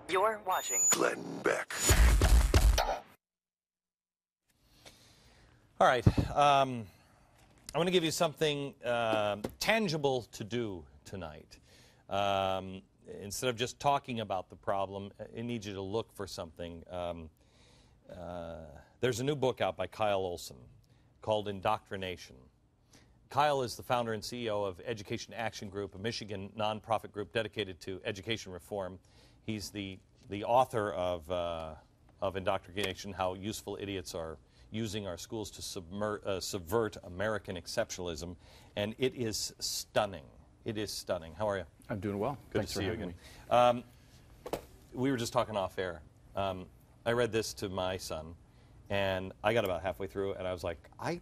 You're watching Glenn Beck. All right. I'm going to give you something tangible to do tonight. Instead of just talking about the problem, I need you to look for something. There's a new book out by Kyle Olson called Indoctrination. Kyle is the founder and CEO of Education Action Group, a Michigan nonprofit group dedicated to education reform. He's the author of Indoctrination, How Useful Idiots Are Using Our Schools to Subvert American Exceptionalism, and it is stunning. It is stunning. How are you? I'm doing well. Good Thanks to see you for again. having me. We were just talking off air. I read this to my son, and I got about halfway through, and I was like, I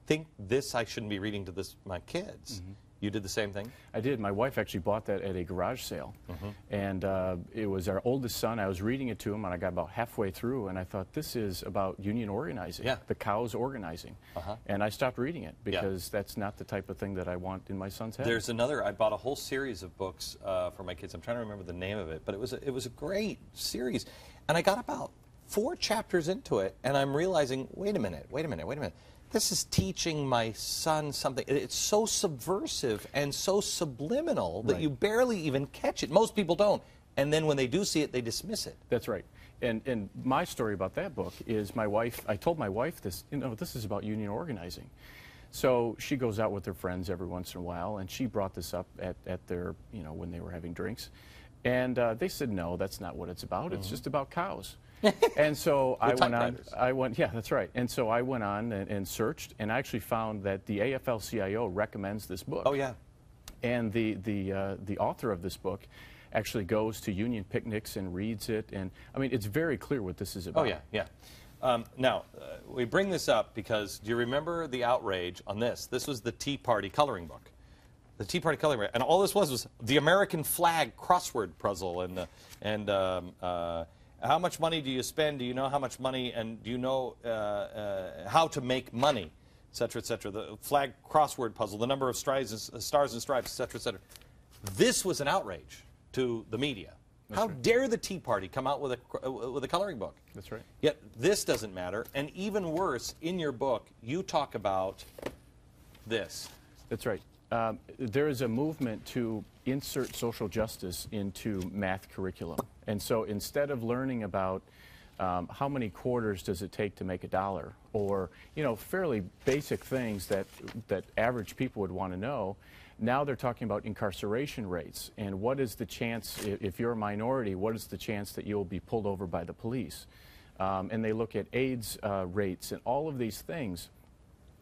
think this I shouldn't be reading to my kids. Mm-hmm. You did the same thing? I did. My wife actually bought that at a garage sale. Mm-hmm. And it was our oldest son. I was reading it to him, and I got about halfway through, and I thought, this is about union organizing, the cows organizing. And I stopped reading it because that's not the type of thing that I want in my son's head. There's another, I bought a whole series of books for my kids. I'm trying to remember the name of it, but it was a great series. And I got about 4 chapters into it, and I'm realizing, wait a minute. This is teaching my son something. It's so subversive and so subliminal that you barely even catch it. Most people don't. And then when they do see it, they dismiss it. That's right. And my story about that book is my wife, I told my wife this, this is about union organizing. So she goes out with her friends every once in a while, and she brought this up at their, when they were having drinks. And they said, no, that's not what it's about. It's just about cows. And so I went on, yeah, that's right. And so I went on and searched, and I actually found that the AFL-CIO recommends this book. Oh, yeah. And the author of this book actually goes to union picnics and reads it. And, I mean, it's very clear what this is about. Oh, yeah. Now, we bring this up because, do you remember the outrage on this? This was the Tea Party coloring book. The Tea Party coloring book. And all this was the American flag crossword puzzle and how much money do you spend? Do you know how much money? And do you know how to make money, et cetera, et cetera? The flag crossword puzzle, the number of stars and stripes, et cetera, et cetera. This was an outrage to the media. How dare the Tea Party come out with a coloring book? That's right. Yet this doesn't matter. And even worse, in your book, you talk about this. That's right. There is a movement to insert social justice into math curriculum. And so instead of learning about how many quarters does it take to make $1, or fairly basic things that average people would want to know, now they're talking about incarceration rates and what is the chance, if you're a minority, what is the chance that you'll be pulled over by the police? And they look at AIDS rates and all of these things.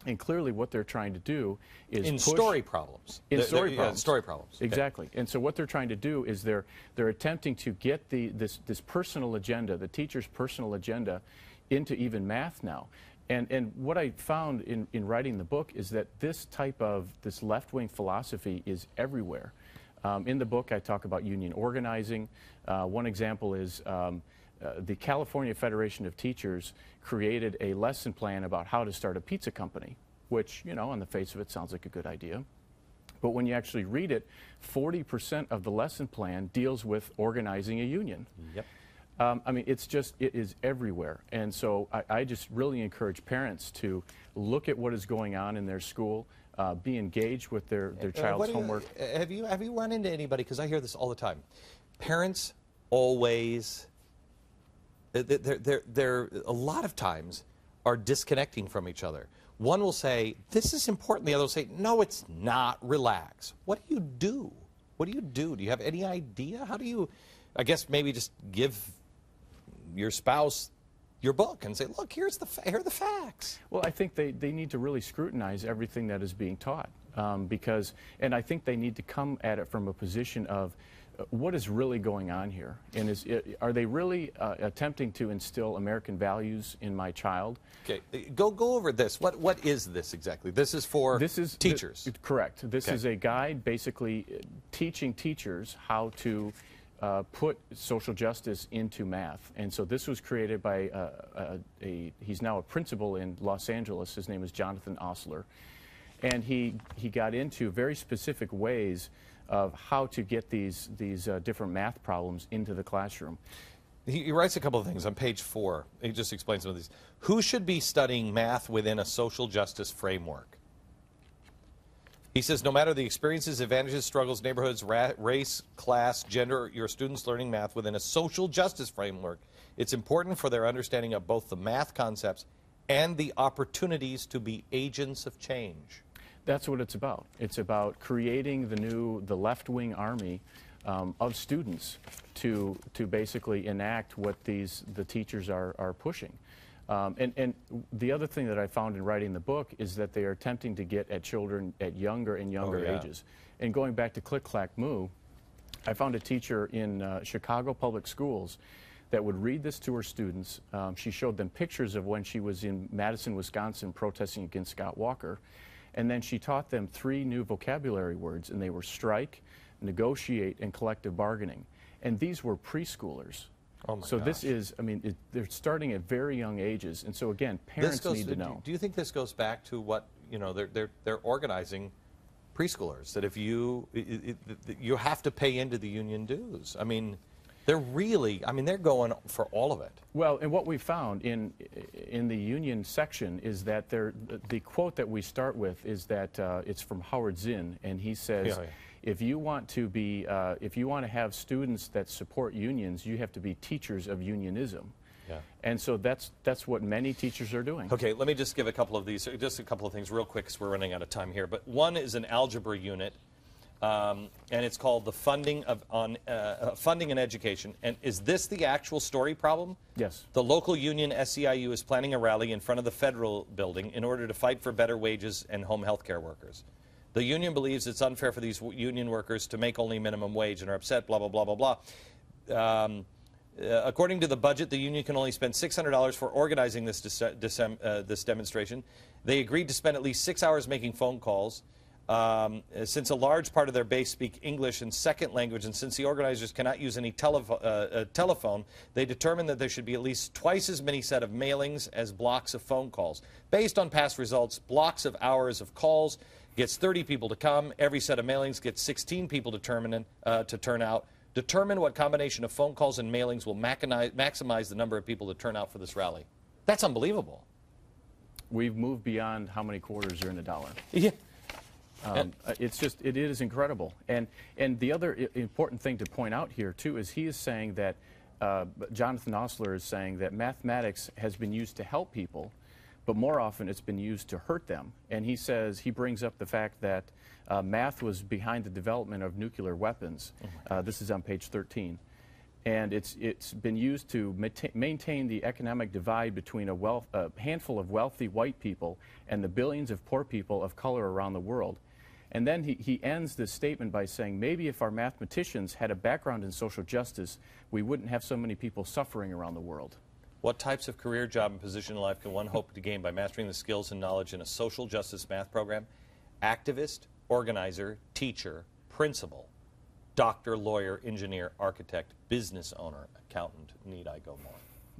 And clearly what they're trying to do is In story problems. Story problems. Okay. Exactly. And so what they're trying to do is they're attempting to get this personal agenda, the teacher's personal agenda, into even math now. And what I found in writing the book is that this left-wing philosophy is everywhere. In the book I talk about union organizing. One example is the California Federation of Teachers created a lesson plan about how to start a pizza company, which, on the face of it sounds like a good idea. But when you actually read it, 40% of the lesson plan deals with organizing a union. Yep. I mean, it is everywhere. And so I just really encourage parents to look at what is going on in their school, be engaged with their child's homework. Have you run into anybody, because I hear this all the time, parents always... They're a lot of times are disconnecting from each other. One will say, this is important. The other will say, no, it's not. Relax. What do you do? What do you do? Do you have any idea? How do you, I guess maybe just give your spouse your book and say, look, here are the facts. Well, I think they need to really scrutinize everything that is being taught and I think they need to come at it from a position of, what is really going on here? And are they really attempting to instill American values in my child? Okay, go over this. What is this exactly? This is for teachers. Correct. This is a guide basically teaching teachers how to put social justice into math. And so this was created by he's now a principal in Los Angeles. His name is Jonathan Osler. And he got into very specific ways of how to get these different math problems into the classroom. He writes a couple of things on page 4. He just explains some of these. Who should be studying math within a social justice framework? He says, no matter the experiences, advantages, struggles, neighborhoods, race, class, gender, your students learning math within a social justice framework, it's important for their understanding of both the math concepts and the opportunities to be agents of change. That's what it's about. It's about creating the left-wing army of students to basically enact what the teachers are pushing. And the other thing that I found in writing the book is that they are attempting to get at children at younger and younger ages. And going back to Click Clack Moo, I found a teacher in Chicago public schools that would read this to her students. She showed them pictures of when she was in Madison, Wisconsin protesting against Scott Walker. And then she taught them 3 new vocabulary words, and they were strike, negotiate, and collective bargaining. And these were preschoolers. Oh my so gosh. This is, I mean, they're starting at very young ages. And so again, parents need to know. Do you think this goes back to what, you know, they're organizing preschoolers, that if you have to pay into the union dues? I mean, they're really, I mean, they're going for all of it. Well, and what we found in the union section is that the quote that we start with is that it's from Howard Zinn, and he says, if you want to have students that support unions, you have to be teachers of unionism. Yeah. And so that's what many teachers are doing. Okay, let me just give a couple of these, just a couple of things real quick because we're running out of time here. But one is an algebra unit. And it's called the funding and education. And is this the actual story problem? Yes. The local union, SEIU, is planning a rally in front of the federal building in order to fight for better wages and home health care workers. The union believes it's unfair for these union workers to make only minimum wage and are upset, blah, blah, blah, blah, blah. According to the budget, the union can only spend $600 for organizing this demonstration. They agreed to spend at least 6 hours making phone calls. Since a large part of their base speak English and second language, and since the organizers cannot use any telephone, they determined that there should be at least twice as many set of mailings as blocks of phone calls. Based on past results, blocks of hours of calls gets 30 people to come. Every set of mailings gets 16 people to turn out. Determine what combination of phone calls and mailings will maximize the number of people that turn out for this rally. That's unbelievable. We've moved beyond how many quarters are in a dollar. Yeah. It is incredible. And the other important thing to point out here, too, is he is saying that, Jonathan Osler is saying that mathematics has been used to help people, but more often it's been used to hurt them. And he says, he brings up the fact that math was behind the development of nuclear weapons. This is on page 13. And it's been used to maintain the economic divide between a handful of wealthy white people and the billions of poor people of color around the world. And then he ends this statement by saying, maybe if our mathematicians had a background in social justice, we wouldn't have so many people suffering around the world. What types of career, job, and position in life can one hope to gain by mastering the skills and knowledge in a social justice math program? Activist, organizer, teacher, principal, doctor, lawyer, engineer, architect, business owner, accountant. Need I go more?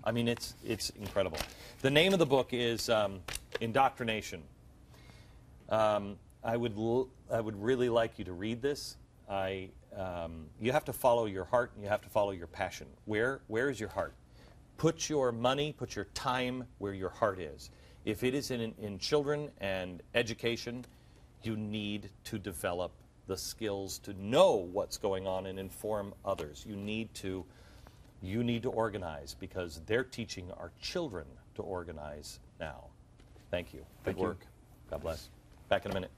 I mean, it's incredible. The name of the book is Indoctrination. I would really like you to read this. You have to follow your heart and you have to follow your passion. Where is your heart? Put your money, put your time where your heart is. If it is in children and education, you need to develop the skills to know what's going on and inform others. You need to organize because they're teaching our children to organize now. Thank you. Good work. God bless. Back in a minute.